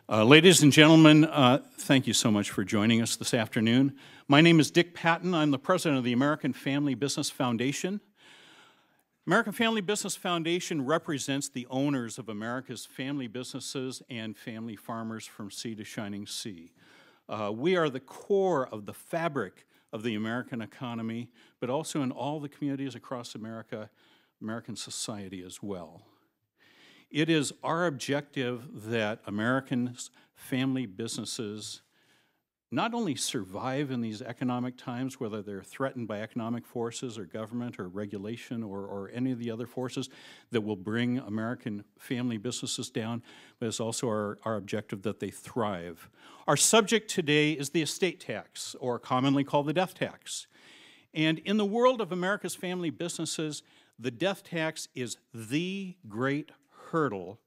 Ladies and gentlemen, thank you so much for joining us this afternoon. My name is Dick Patton. I'm the president of the American Family Business Foundation. American Family Business Foundation represents the owners of America's family businesses and family farmers from sea to shining sea. We are the core of the fabric of the American economy, but also in all the communities across America, American society as well. It is our objective that Americans' family businesses not only survive in these economic times, whether they're threatened by economic forces or government or regulation or any of the other forces that will bring American family businesses down, but it's also our objective that they thrive. Our subject today is the estate tax, or commonly called the death tax. And in the world of America's family businesses, the death tax is the great hurdle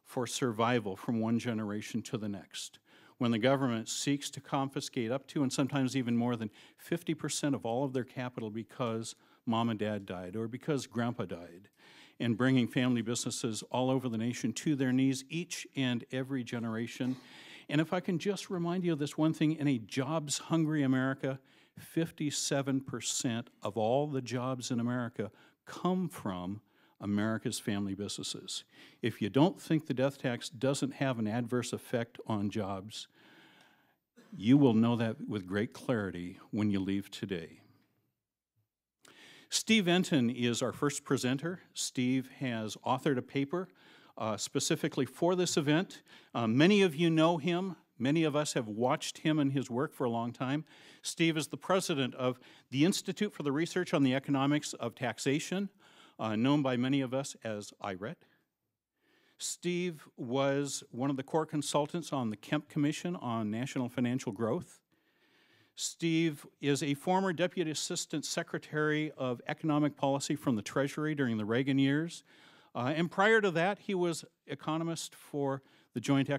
for survival from one generation to the next. When the government seeks to confiscate up to and sometimes even more than 50% of all of their capital because mom and dad died or because grandpa died, and bringing family businesses all over the nation to their knees each and every generation. And if I can just remind you of this one thing, in a jobs-hungry America, 57% of all the jobs in America come from America's family businesses. If you don't think the death tax doesn't have an adverse effect on jobs, you will know that with great clarity when you leave today. Steve Enton is our first presenter. Steve has authored a paper specifically for this event. Many of you know him. Many of us have watched him and his work for a long time. Steve is the president of the Institute for the Research on the Economics of Taxation, known by many of us as IRET. Steve was one of the core consultants on the Kemp Commission on National Financial Growth. Steve is a former Deputy Assistant Secretary of Economic Policy from the Treasury during the Reagan years. And prior to that, he was economist for the Joint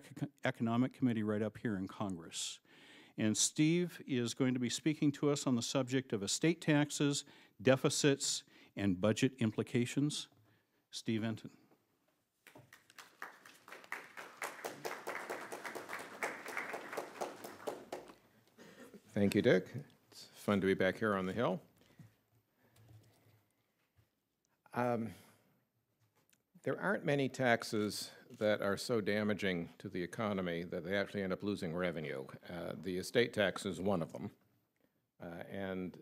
Economic Committee right up here in Congress. And Steve is going to be speaking to us on the subject of estate taxes, deficits, and budget implications. Steve Enton. Thank you, Dick. It's fun to be back here on the Hill. There aren't many taxes that are so damaging to the economy that they actually end up losing revenue. The estate tax is one of them. And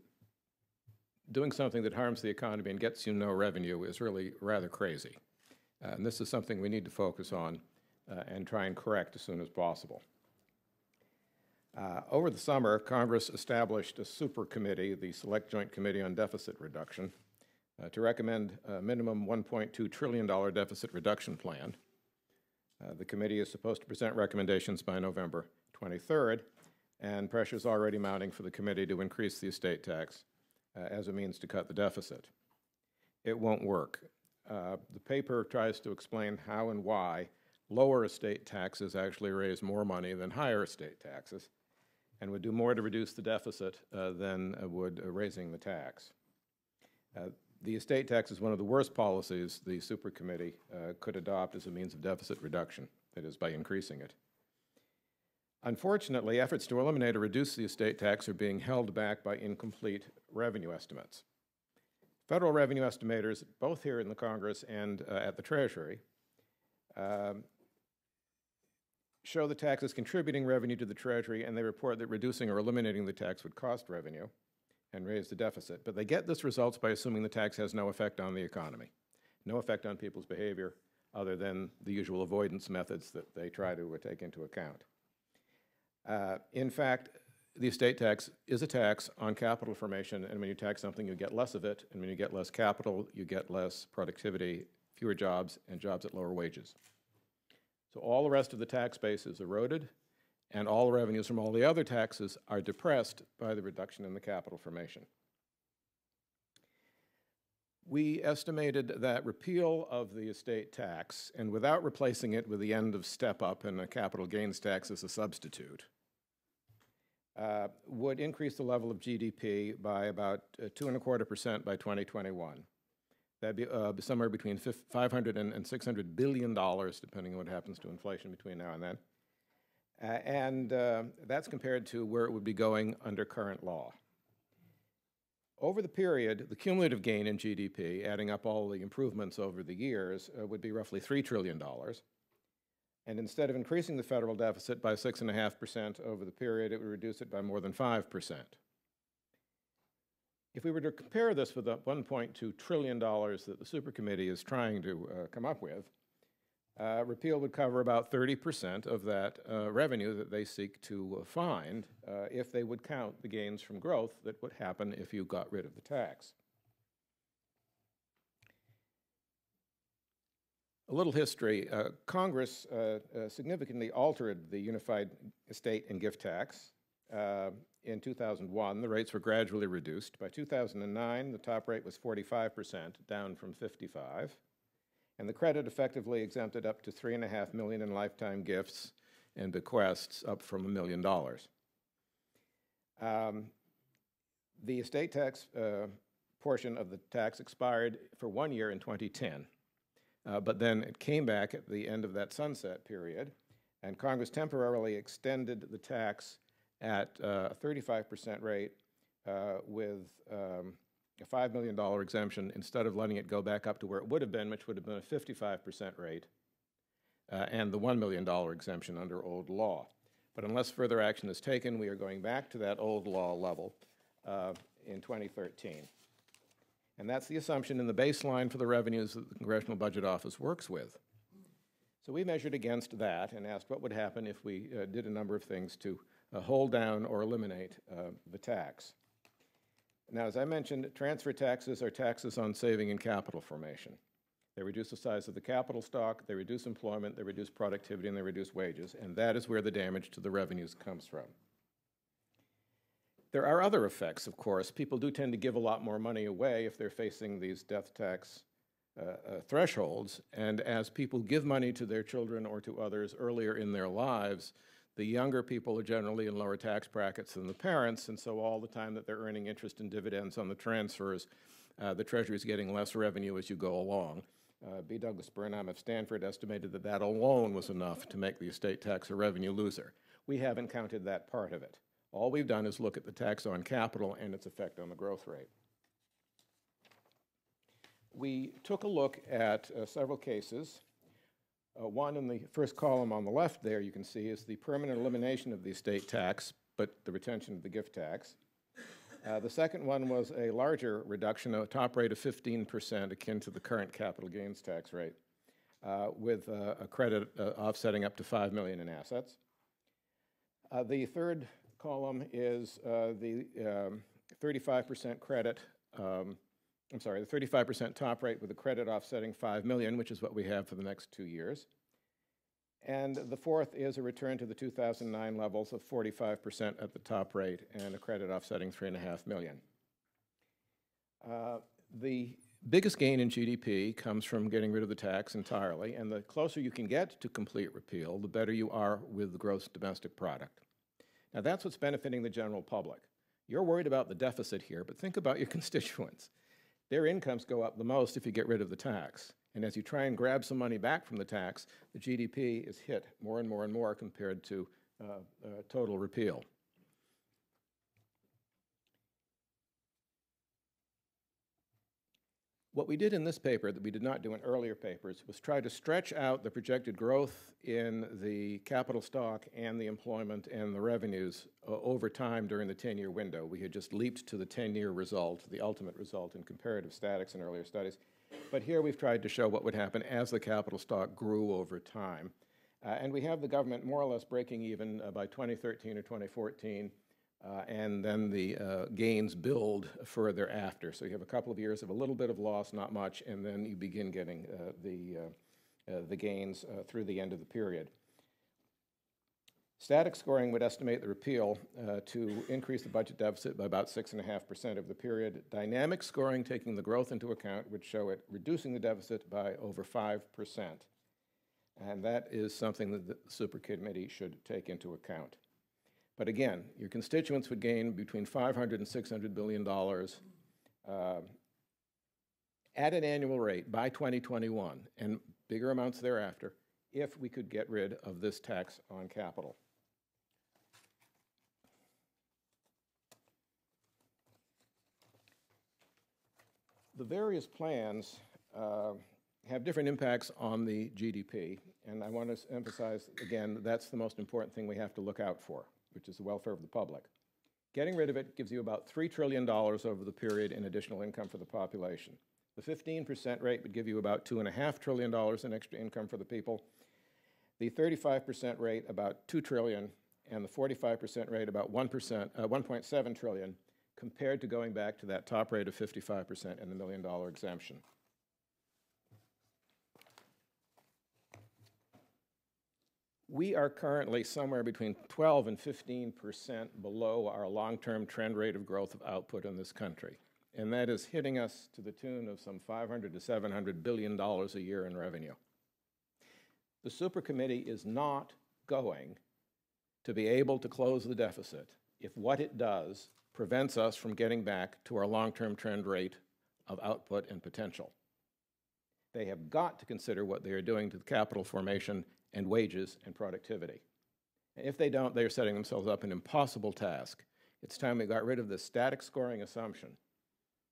doing something that harms the economy and gets you no revenue is really rather crazy. And this is something we need to focus on and try and correct as soon as possible. Over the summer, Congress established a super committee, the Select Joint Committee on Deficit Reduction, to recommend a minimum $1.2 trillion deficit reduction plan. The committee is supposed to present recommendations by November 23rd, and pressure is already mounting for the committee to increase the estate tax as a means to cut the deficit. It won't work. The paper tries to explain how and why lower estate taxes actually raise more money than higher estate taxes and would do more to reduce the deficit than would raising the tax. The estate tax is one of the worst policies the super committee could adopt as a means of deficit reduction, that is, by increasing it. Unfortunately, efforts to eliminate or reduce the estate tax are being held back by incomplete revenue estimates. Federal revenue estimators, both here in the Congress and at the Treasury, show the tax as contributing revenue to the Treasury, and they report that reducing or eliminating the tax would cost revenue and raise the deficit. But they get this results by assuming the tax has no effect on the economy, no effect on people's behavior other than the usual avoidance methods that they try to take into account. In fact, the estate tax is a tax on capital formation, and when you tax something, you get less of it, and when you get less capital, you get less productivity, fewer jobs, and jobs at lower wages. So all the rest of the tax base is eroded, and all the revenues from all the other taxes are depressed by the reduction in the capital formation. We estimated that repeal of the estate tax, and without replacing it with the end of step-up and a capital gains tax as a substitute, would increase the level of GDP by about 2.25% by 2021. That'd be somewhere between $500 and $600 billion, depending on what happens to inflation between now and then. That's compared to where it would be going under current law. Over the period, the cumulative gain in GDP, adding up all the improvements over the years, would be roughly $3 trillion. And instead of increasing the federal deficit by 6.5% over the period, it would reduce it by more than 5%. If we were to compare this with the $1.2 trillion that the supercommittee is trying to come up with, repeal would cover about 30% of that revenue that they seek to find if they would count the gains from growth that would happen if you got rid of the tax. A little history. Congress significantly altered the unified estate and gift tax. In 2001, the rates were gradually reduced. By 2009, the top rate was 45%, down from 55%. And the credit effectively exempted up to $3.5 million in lifetime gifts and bequests, up from $1 million. The estate tax portion of the tax expired for 1 year in 2010, but then it came back at the end of that sunset period, and Congress temporarily extended the tax at a 35% rate with a $5 million exemption instead of letting it go back up to where it would have been, which would have been a 55% rate, and the $1 million exemption under old law. But unless further action is taken, we are going back to that old law level in 2013. And that's the assumption in the baseline for the revenues that the Congressional Budget Office works with. So we measured against that and asked what would happen if we did a number of things to hold down or eliminate the tax. Now, as I mentioned, transfer taxes are taxes on saving and capital formation. They reduce the size of the capital stock, they reduce employment, they reduce productivity, and they reduce wages, and that is where the damage to the revenues comes from. There are other effects, of course. People do tend to give a lot more money away if they're facing these death tax thresholds, and as people give money to their children or to others earlier in their lives, the younger people are generally in lower tax brackets than the parents, and so all the time that they're earning interest and dividends on the transfers, the Treasury is getting less revenue as you go along. B. Douglas Burnham of Stanford estimated that that alone was enough to make the estate tax a revenue loser. We haven't counted that part of it. All we've done is look at the tax on capital and its effect on the growth rate. We took a look at several cases. One in the first column on the left there you can see is the permanent elimination of the estate tax, but the retention of the gift tax. The second one was a larger reduction, a top rate of 15%, akin to the current capital gains tax rate, with a credit offsetting up to $5 million in assets. The third column is the 35% credit, the 35% top rate with a credit offsetting $5 million, which is what we have for the next 2 years. And the fourth is a return to the 2009 levels of 45% at the top rate and a credit offsetting $3.5 million. The biggest gain in GDP comes from getting rid of the tax entirely, and the closer you can get to complete repeal, the better you are with the gross domestic product. Now, that's what's benefiting the general public. You're worried about the deficit here, but think about your constituents. Their incomes go up the most if you get rid of the tax. And as you try and grab some money back from the tax, the GDP is hit more and more and more compared to total repeal. What we did in this paper that we did not do in earlier papers was try to stretch out the projected growth in the capital stock and the employment and the revenues over time during the 10-year window. We had just leaped to the 10-year result, the ultimate result in comparative statics in earlier studies. But here we've tried to show what would happen as the capital stock grew over time. And we have the government more or less breaking even by 2013 or 2014. And then the gains build further after. So you have a couple of years of a little bit of loss, not much, and then you begin getting the gains through the end of the period. Static scoring would estimate the repeal to increase the budget deficit by about 6.5% of the period. Dynamic scoring, taking the growth into account, would show it reducing the deficit by over 5%. And that is something that the supercommittee should take into account. But again, your constituents would gain between $500 and $600 billion at an annual rate by 2021, and bigger amounts thereafter, if we could get rid of this tax on capital. The various plans have different impacts on the GDP, and I want to emphasize again that's the most important thing we have to look out for, which is the welfare of the public. Getting rid of it gives you about $3 trillion over the period in additional income for the population. The 15% rate would give you about $2.5 trillion in extra income for the people. The 35% rate, about $2 trillion, and the 45% rate, about 1.7 trillion, compared to going back to that top rate of 55% and the $1 million exemption. We are currently somewhere between 12 and 15% below our long-term trend rate of growth of output in this country. And that is hitting us to the tune of some $500 to $700 billion a year in revenue. The Supercommittee is not going to be able to close the deficit if what it does prevents us from getting back to our long-term trend rate of output and potential. They have got to consider what they are doing to the capital formation and wages and productivity. And if they don't, they are setting themselves up an impossible task. It's time we got rid of the static scoring assumption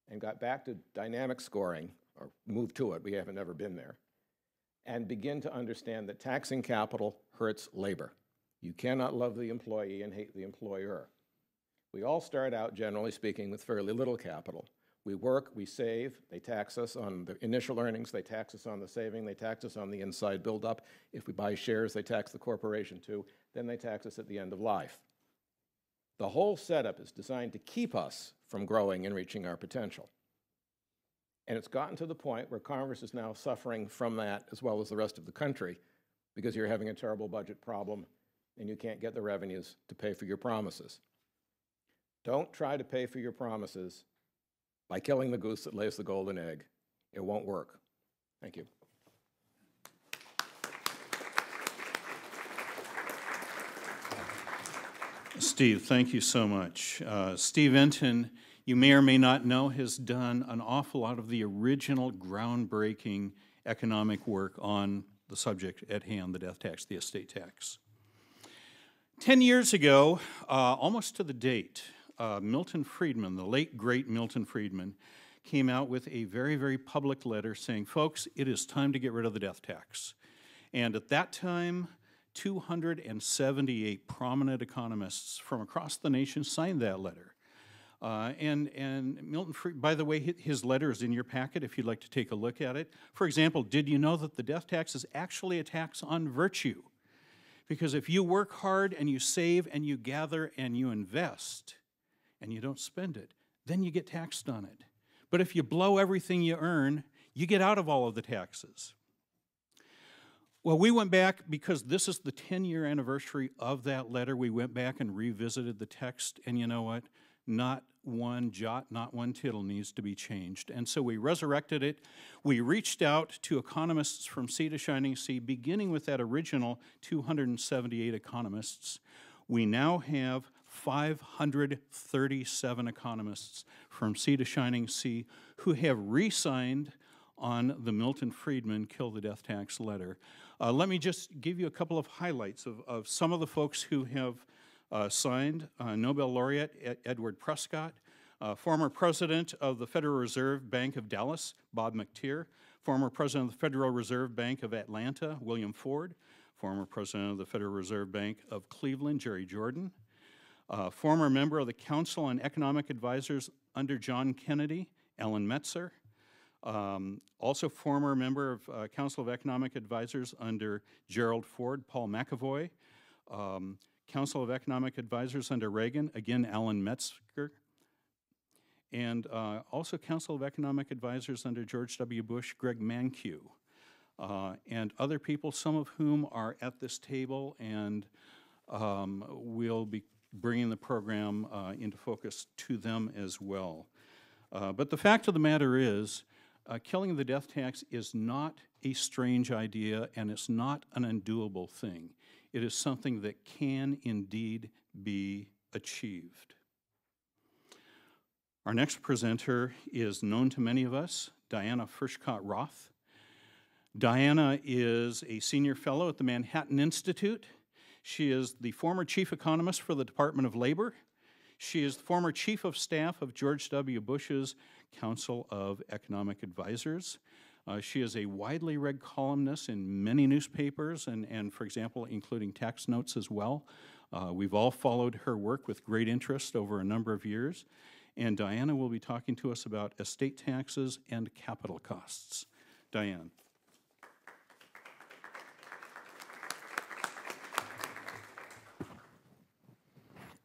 and got back to dynamic scoring, or moved to it, we haven't ever been there, and begin to understand that taxing capital hurts labor. You cannot love the employee and hate the employer. We all start out, generally speaking, with fairly little capital. We work, we save, they tax us on the initial earnings, they tax us on the saving, they tax us on the inside buildup. If we buy shares, they tax the corporation too, then they tax us at the end of life. The whole setup is designed to keep us from growing and reaching our potential. And it's gotten to the point where Congress is now suffering from that as well as the rest of the country because you're having a terrible budget problem and you can't get the revenues to pay for your promises. Don't try to pay for your promises by killing the goose that lays the golden egg. It won't work. Thank you. Steve, thank you so much. Steve Enton, you may or may not know, has done an awful lot of the original groundbreaking economic work on the subject at hand, the death tax, the estate tax. 10 years ago, almost to the date, Milton Friedman, the late, great Milton Friedman, came out with a very, very public letter saying, folks, it is time to get rid of the death tax. And at that time, 278 prominent economists from across the nation signed that letter. And Milton Friedman, by the way, his letter is in your packet if you'd like to take a look at it. For example, did you know that the death tax is actually a tax on virtue? Because if you work hard and you save and you gather and you invest, and you don't spend it, then you get taxed on it. But if you blow everything you earn, you get out of all of the taxes. Well, we went back, because this is the 10-year anniversary of that letter, we went back and revisited the text, and you know what? Not one jot, not one tittle needs to be changed. And so we resurrected it. We reached out to economists from sea to shining sea, beginning with that original 278 economists. We now have 537 economists from sea to shining sea who have re-signed on the Milton Friedman Kill the Death Tax letter. Let me just give you a couple of highlights of some of the folks who have signed. Nobel laureate Edward Prescott, former president of the Federal Reserve Bank of Dallas, Bob McTeer, former president of the Federal Reserve Bank of Atlanta, William Ford, former president of the Federal Reserve Bank of Cleveland, Jerry Jordan, former member of the Council on Economic Advisors under John Kennedy, Ellen Metzer, also former member of Council of Economic Advisors under Gerald Ford, Paul McAvoy, Council of Economic Advisors under Reagan, again, Alan Metzger, and also Council of Economic Advisors under George W. Bush, Greg Mankiw, and other people, some of whom are at this table and will be bringing the program into focus to them as well. But the fact of the matter is, killing the death tax is not a strange idea, and it's not an undoable thing. It is something that can indeed be achieved. Our next presenter is known to many of us, Diana Furchtgott-Roth. Diana is a senior fellow at the Manhattan Institute. She is the former chief economist for the Department of Labor. She is the former Chief of Staff of George W. Bush's Council of Economic Advisors. She is a widely read columnist in many newspapers and, for example, including Tax Notes as well. We've all followed her work with great interest over a number of years. And Diana will be talking to us about estate taxes and capital costs. Diane.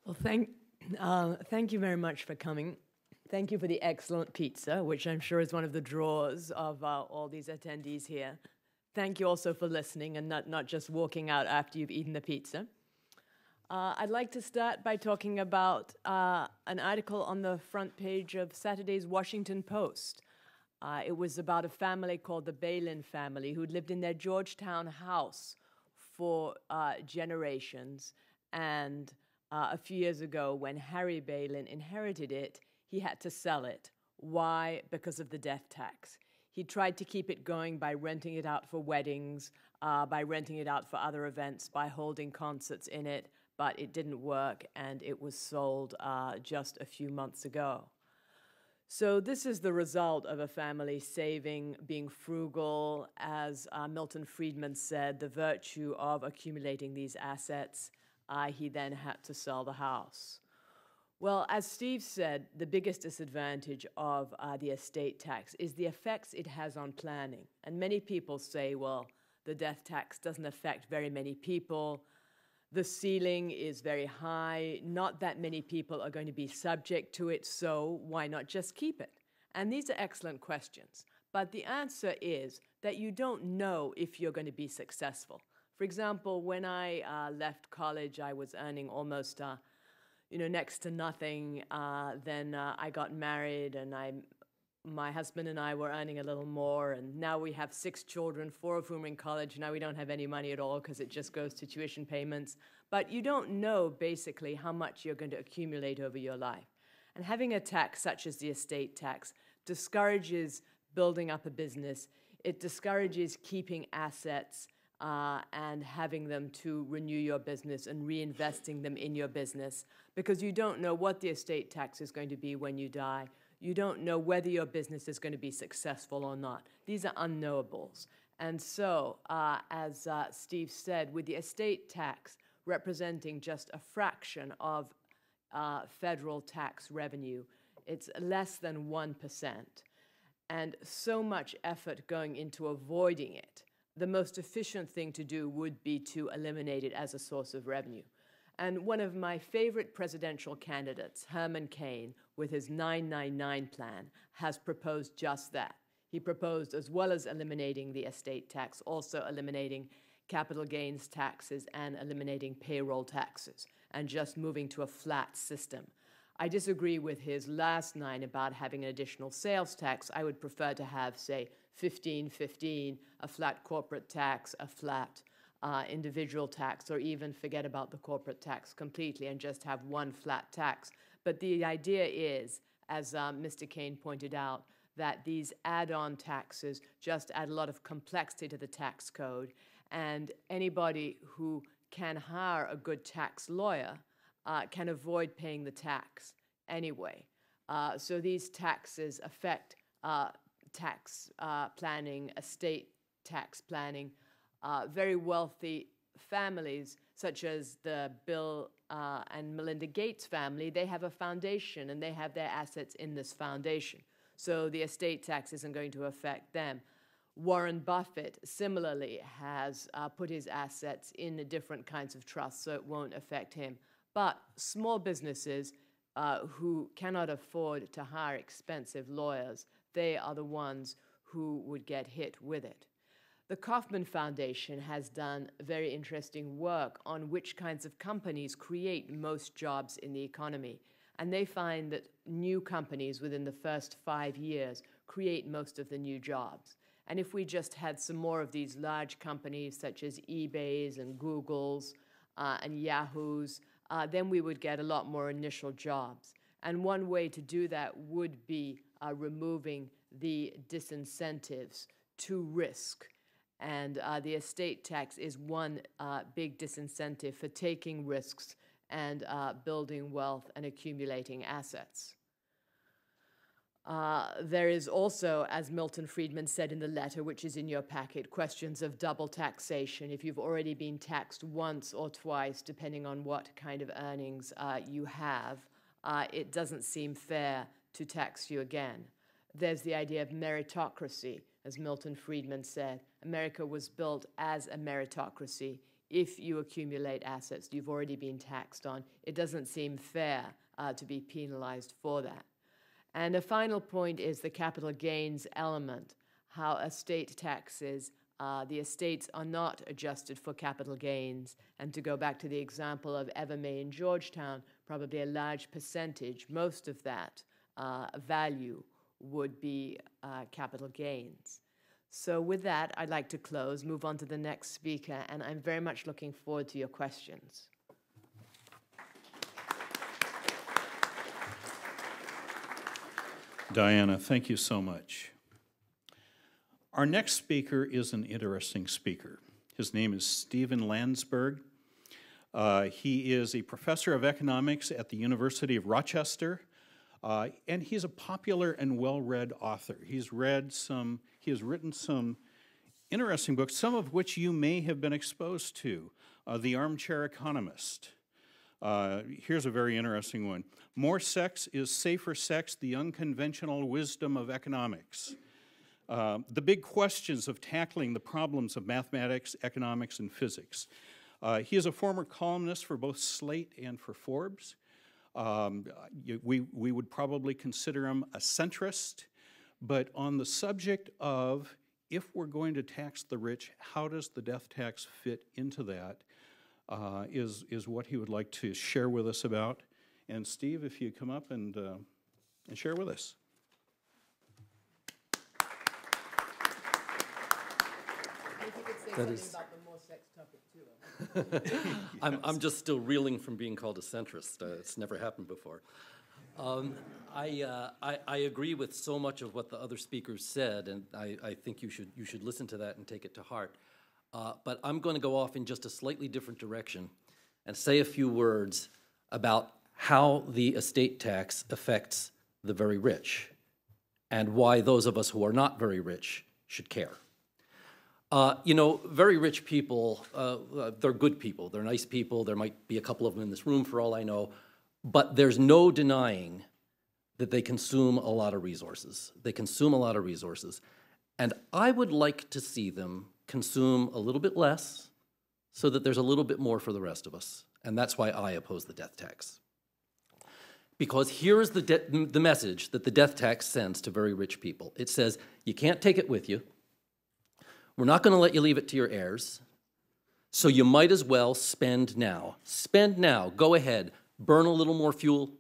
Well, thank you very much for coming. Thank you for the excellent pizza, which I'm sure is one of the draws of all these attendees here. Thank you also for listening and not just walking out after you've eaten the pizza. I'd like to start by talking about an article on the front page of Saturday's Washington Post. It was about a family called the Balin family who'd lived in their Georgetown house for generations. And a few years ago, when Harry Balin inherited it, he had to sell it. Why? Because of the death tax. He tried to keep it going by renting it out for weddings, by renting it out for other events, by holding concerts in it, but it didn't work, and it was sold just a few months ago. So this is the result of a family saving, being frugal, as Milton Friedman said, the virtue of accumulating these assets. He then had to sell the house. Well, as Steve said, the biggest disadvantage of the estate tax is the effects it has on planning. And many people say, well, the death tax doesn't affect very many people. The ceiling is very high. Not that many people are going to be subject to it, so why not just keep it? And these are excellent questions. But the answer is that you don't know if you're going to be successful. For example, when I left college, I was earning almost next to nothing. Then I got married, and my husband and I were earning a little more, and now we have 6 children, 4 of whom are in college. Now we don't have any money at all because it just goes to tuition payments. But you don't know, basically, how much you're going to accumulate over your life. And having a tax such as the estate tax discourages building up a business. It discourages keeping assets and having them to renew your business and reinvesting them in your business, because you don't know what the estate tax is going to be when you die. You don't know whether your business is going to be successful or not. These are unknowables. And so, as Steve said, with the estate tax representing just a fraction of federal tax revenue, it's less than 1%. And so much effort going into avoiding it. The most efficient thing to do would be to eliminate it as a source of revenue. And one of my favorite presidential candidates, Herman Cain, with his 999 plan, has proposed just that. He proposed, as well as eliminating the estate tax, also eliminating capital gains taxes and eliminating payroll taxes, and just moving to a flat system. I disagree with his last 9 about having an additional sales tax. I would prefer to have, say, 15-15, a flat corporate tax, a flat individual tax, or even forget about the corporate tax completely and just have one flat tax. But the idea is, as Mr. Cain pointed out, that these add-on taxes just add a lot of complexity to the tax code, and anybody who can hire a good tax lawyer can avoid paying the tax anyway. So these taxes affect tax planning, estate tax planning. Very wealthy families, such as the Bill and Melinda Gates family, they have a foundation and they have their assets in this foundation. So the estate tax isn't going to affect them. Warren Buffett similarly has put his assets in different kinds of trusts, so it won't affect him. But small businesses who cannot afford to hire expensive lawyers, they are the ones who would get hit with it. The Kauffman Foundation has done very interesting work on which kinds of companies create most jobs in the economy. And they find that new companies within the first 5 years create most of the new jobs. And if we just had some more of these large companies such as eBays and Googles and Yahoos, then we would get a lot more initial jobs. And one way to do that would be removing the disincentives to risk. And the estate tax is one big disincentive for taking risks and building wealth and accumulating assets. There is also, as Milton Friedman said in the letter, which is in your packet, questions of double taxation. If you've already been taxed once or twice, depending on what kind of earnings you have, it doesn't seem fair to tax you again. There's the idea of meritocracy. As Milton Friedman said, America was built as a meritocracy. If you accumulate assets you've already been taxed on, it doesn't seem fair to be penalized for that. And a final point is the capital gains element, how estate taxes, the estates are not adjusted for capital gains. And to go back to the example of Evermay in Georgetown, probably a large percentage, most of that value would be capital gains. So with that, I'd like to close, move on to the next speaker, and I'm very much looking forward to your questions. Diana, thank you so much. Our next speaker is an interesting speaker. His name is Stephen Landsberg. He is a professor of economics at the University of Rochester, and he's a popular and well-read author. He has written some interesting books, some of which you may have been exposed to. The Armchair Economist. Here's a very interesting one. More Sex is Safer Sex, The Unconventional Wisdom of Economics. The Big Questions of Tackling the Problems of Mathematics, Economics, and Physics. He is a former columnist for both Slate and for Forbes. We would probably consider him a centrist, but on the subject of if we're going to tax the rich, how does the death tax fit into that? Is what he would like to share with us about. And Steve, if you come up and share with us. That is. I'm just still reeling from being called a centrist. It's never happened before. I agree with so much of what the other speakers said, and I think you should listen to that and take it to heart. But I'm going to go off in just a slightly different direction and say a few words about how the estate tax affects the very rich and why those of us who are not very rich should care. You know, very rich people, they're good people, they're nice people, there might be a couple of them in this room for all I know, but there's no denying that they consume a lot of resources. They consume a lot of resources. And I would like to see them consume a little bit less so that there's a little bit more for the rest of us. And that's why I oppose the death tax. Because here is the message that the death tax sends to very rich people. It says, you can't take it with you. We're not going to let you leave it to your heirs. So you might as well spend now. Spend now. Go ahead. Burn a little more fuel.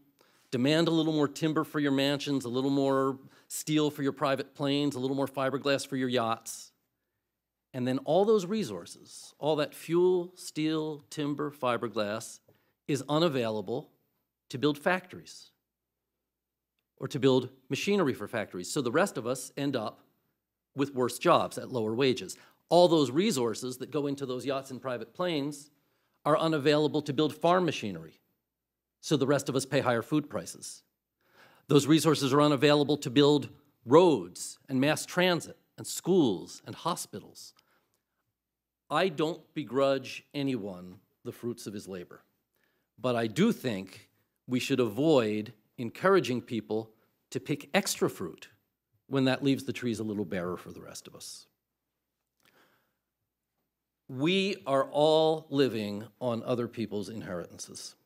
Demand a little more timber for your mansions, a little more steel for your private planes, a little more fiberglass for your yachts. And then all those resources, all that fuel, steel, timber, fiberglass, is unavailable to build factories or to build machinery for factories. So the rest of us end up with worse jobs at lower wages. All those resources that go into those yachts and private planes are unavailable to build farm machinery. So the rest of us pay higher food prices. Those resources are unavailable to build roads and mass transit and schools and hospitals. I don't begrudge anyone the fruits of his labor, but I do think we should avoid encouraging people to pick extra fruit when that leaves the trees a little barer for the rest of us. We are all living on other people's inheritances.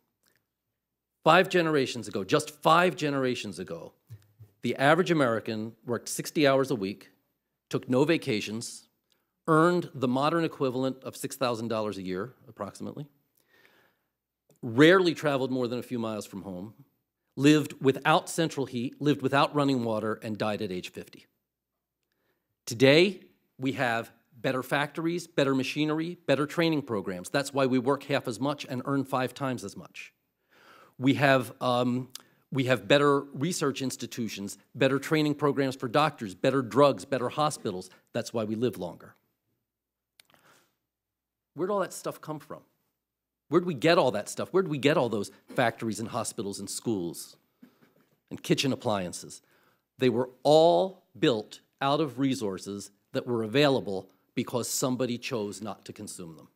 5 generations ago, just 5 generations ago, the average American worked 60 hours a week, took no vacations, earned the modern equivalent of $6,000 a year, approximately, rarely traveled more than a few miles from home, lived without central heat, lived without running water, and died at age 50. Today, we have better factories, better machinery, better training programs. That's why we work half as much and earn 5 times as much. We have better research institutions, better training programs for doctors, better drugs, better hospitals. That's why we live longer. Where'd all that stuff come from? Where'd we get all that stuff? Where'd we get all those factories and hospitals and schools and kitchen appliances? They were all built out of resources that were available because somebody chose not to consume them.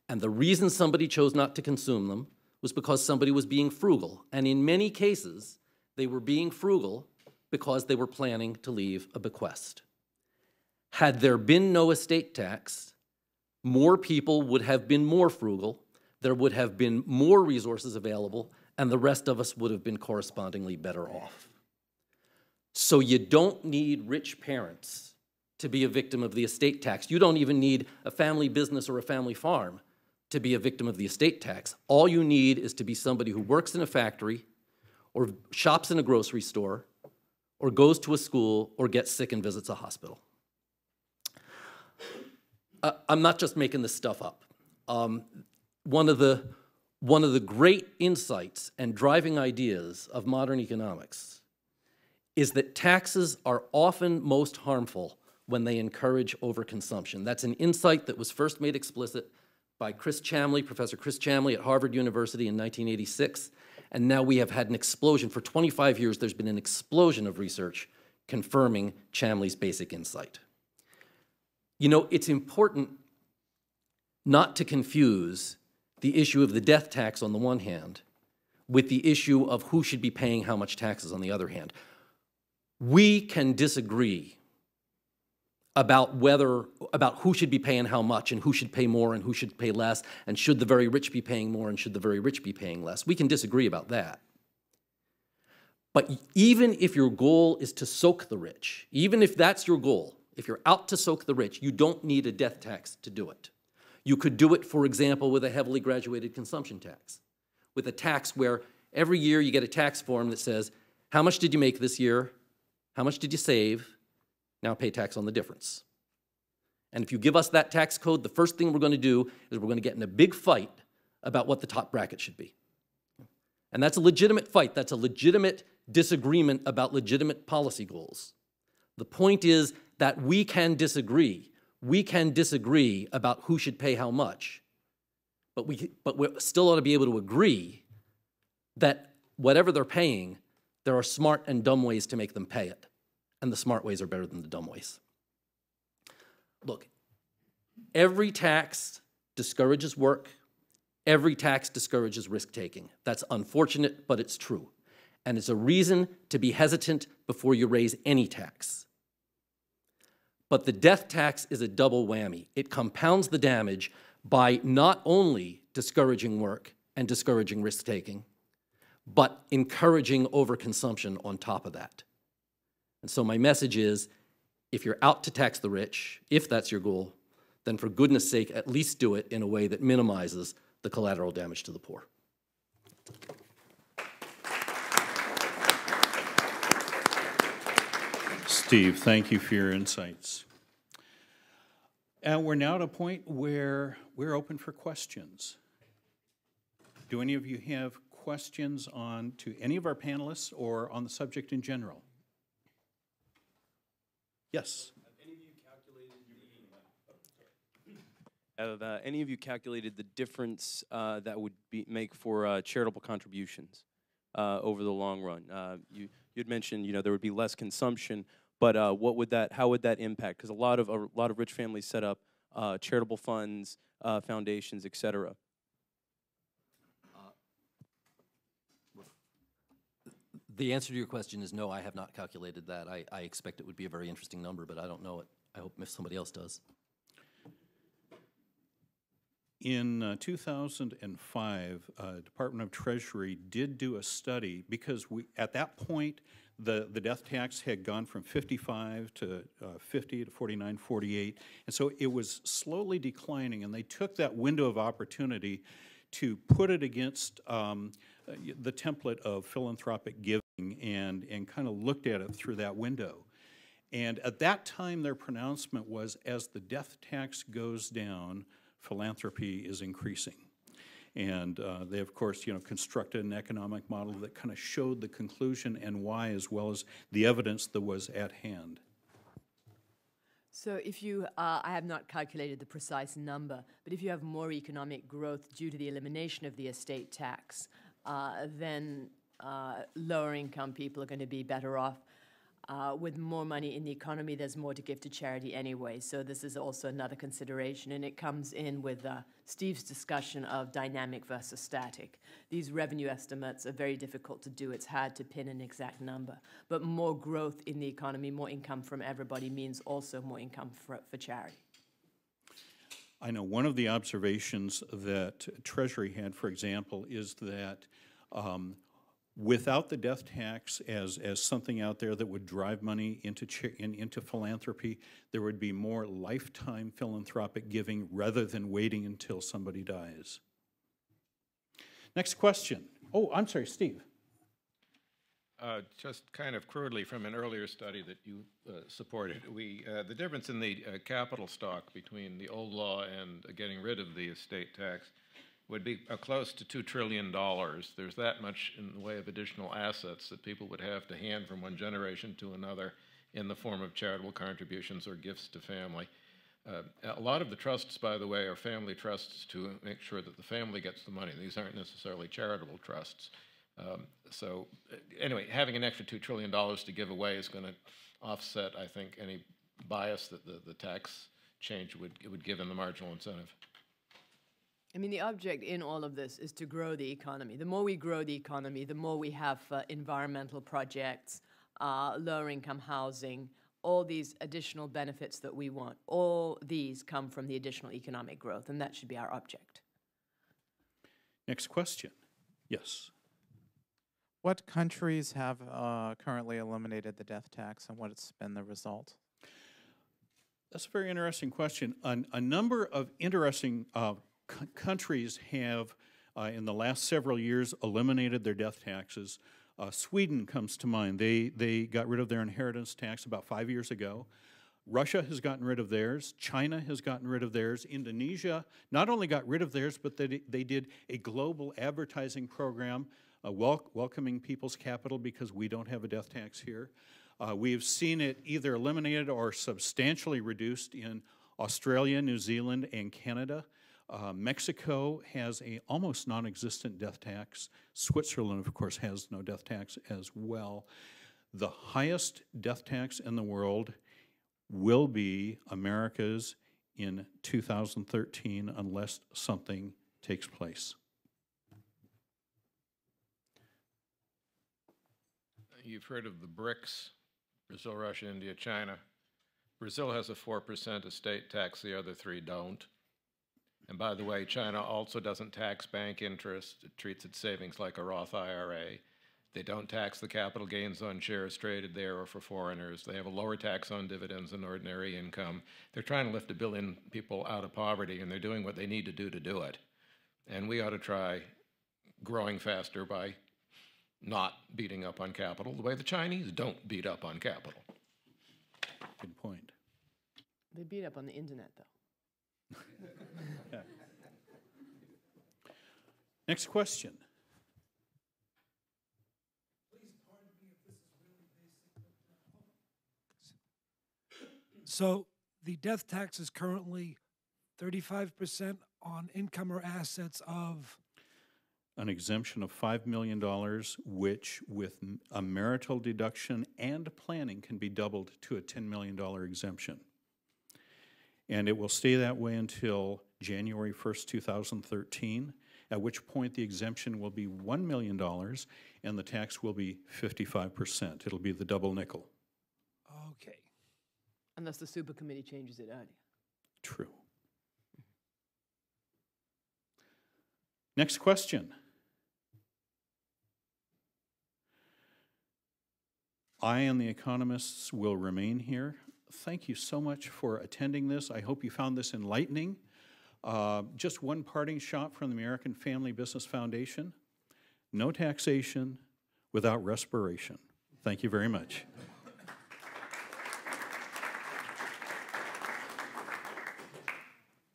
And the reason somebody chose not to consume them was because somebody was being frugal. And in many cases, they were being frugal because they were planning to leave a bequest. Had there been no estate tax, more people would have been more frugal, there would have been more resources available, and the rest of us would have been correspondingly better off. So you don't need rich parents to be a victim of the estate tax. You don't even need a family business or a family farm to be a victim of the estate tax. All you need is to be somebody who works in a factory or shops in a grocery store or goes to a school or gets sick and visits a hospital. I'm not just making this stuff up. One of the great insights and driving ideas of modern economics is that taxes are often most harmful when they encourage overconsumption. That's an insight that was first made explicit by Professor Chris Chamley at Harvard University in 1986, and now we have had an explosion. For 25 years, there's been an explosion of research confirming Chamley's basic insight. You know, it's important not to confuse the issue of the death tax on the one hand with the issue of who should be paying how much taxes on the other hand. We can disagree about who should be paying how much and who should pay more and who should pay less, and should the very rich be paying more and should the very rich be paying less. We can disagree about that. But even if your goal is to soak the rich, even if that's your goal, if you're out to soak the rich, you don't need a death tax to do it. You could do it, for example, with a heavily graduated consumption tax, with a tax where every year you get a tax form that says, how much did you make this year? How much did you save? Now pay tax on the difference. And if you give us that tax code, the first thing we're going to do is we're going to get in a big fight about what the top bracket should be. And that's a legitimate fight. That's a legitimate disagreement about legitimate policy goals. The point is that we can disagree. We can disagree about who should pay how much, but we still ought to be able to agree that whatever they're paying, there are smart and dumb ways to make them pay it, and the smart ways are better than the dumb ways. Look, every tax discourages work. Every tax discourages risk-taking. That's unfortunate, but it's true. And it's a reason to be hesitant before you raise any tax. But the death tax is a double whammy. It compounds the damage by not only discouraging work and discouraging risk-taking, but encouraging overconsumption on top of that. And so my message is, if you're out to tax the rich, if that's your goal, then for goodness sake, at least do it in a way that minimizes the collateral damage to the poor. Steve, thank you for your insights. And we're now at a point where we're open for questions. Do any of you have questions to any of our panelists or on the subject in general? Yes. Have any of you calculated the difference that would make for charitable contributions over the long run? You had mentioned, there would be less consumption, but how would that impact? Because a lot of rich families set up charitable funds, foundations, etc. The answer to your question is no, I have not calculated that. I expect it would be a very interesting number, but I don't know it. I hope if somebody else does. In 2005, Department of Treasury did do a study because at that point, the death tax had gone from 55 to 50 to 49, 48, and so it was slowly declining, and they took that window of opportunity to put it against the template of philanthropic giving and kind of looked at it through that window. And at that time, their pronouncement was, as the death tax goes down, philanthropy is increasing. And they, of course, constructed an economic model that kind of showed the conclusion and why, as well as the evidence that was at hand. So if you, I have not calculated the precise number, but if you have more economic growth due to the elimination of the estate tax, then lower income people are going to be better off. With more money in the economy, there's more to give to charity anyway. So this is also another consideration, and it comes in with Steve's discussion of dynamic versus static. These revenue estimates are very difficult to do. It's hard to pin an exact number. But more growth in the economy, more income from everybody means also more income for charity. I know one of the observations that Treasury had, for example, is that without the death tax as something out there that would drive money into philanthropy, there would be more lifetime philanthropic giving rather than waiting until somebody dies. Next question. Oh, I'm sorry, Steve. Just kind of crudely from an earlier study that you supported, the difference in the capital stock between the old law and getting rid of the estate tax would be close to $2 trillion. There's that much in the way of additional assets that people would have to hand from one generation to another in the form of charitable contributions or gifts to family. A lot of the trusts, by the way, are family trusts to make sure that the family gets the money. These aren't necessarily charitable trusts. So anyway, having an extra $2 trillion to give away is going to offset, I think, any bias that the tax change would give in the marginal incentive. I mean, the object in all of this is to grow the economy. The more we grow the economy, the more we have environmental projects, lower-income housing, all these additional benefits that we want. All these come from the additional economic growth, and that should be our object. Next question. Yes. What countries have currently eliminated the death tax, and what's been the result? That's a very interesting question. A number of interesting countries have, in the last several years, eliminated their death taxes. Sweden comes to mind. They got rid of their inheritance tax about 5 years ago. Russia has gotten rid of theirs. China has gotten rid of theirs. Indonesia not only got rid of theirs, but they did a global advertising program welcoming people's capital because we don't have a death tax here. We have seen it either eliminated or substantially reduced in Australia, New Zealand, and Canada. Mexico has an almost non-existent death tax. Switzerland, of course, has no death tax as well. The highest death tax in the world will be America's in 2013 unless something takes place. You've heard of the BRICS, Brazil, Russia, India, China. Brazil has a 4% estate tax, the other three don't. And by the way, China also doesn't tax bank interest. It treats its savings like a Roth IRA. They don't tax the capital gains on shares traded there or for foreigners. They have a lower tax on dividends than ordinary income. They're trying to lift 1 billion people out of poverty, and they're doing what they need to do it. And we ought to try growing faster by not beating up on capital the way the Chinese don't beat up on capital. Good point. They beat up on the internet, though. Yeah. Next question. Please pardon me if this is really basic. So the death tax is currently 35% on income or assets of? An exemption of $5 million, which with a marital deduction and planning can be doubled to a $10 million exemption. And it will stay that way until January 1st, 2013, at which point the exemption will be $1 million and the tax will be 55%. It'll be the double nickel. Okay. Unless the super committee changes it earlier. True. Next question. I and the economists will remain here. Thank you so much for attending this. I hope you found this enlightening. Just one parting shot from the American Family Business Foundation. No taxation without respiration. Thank you very much.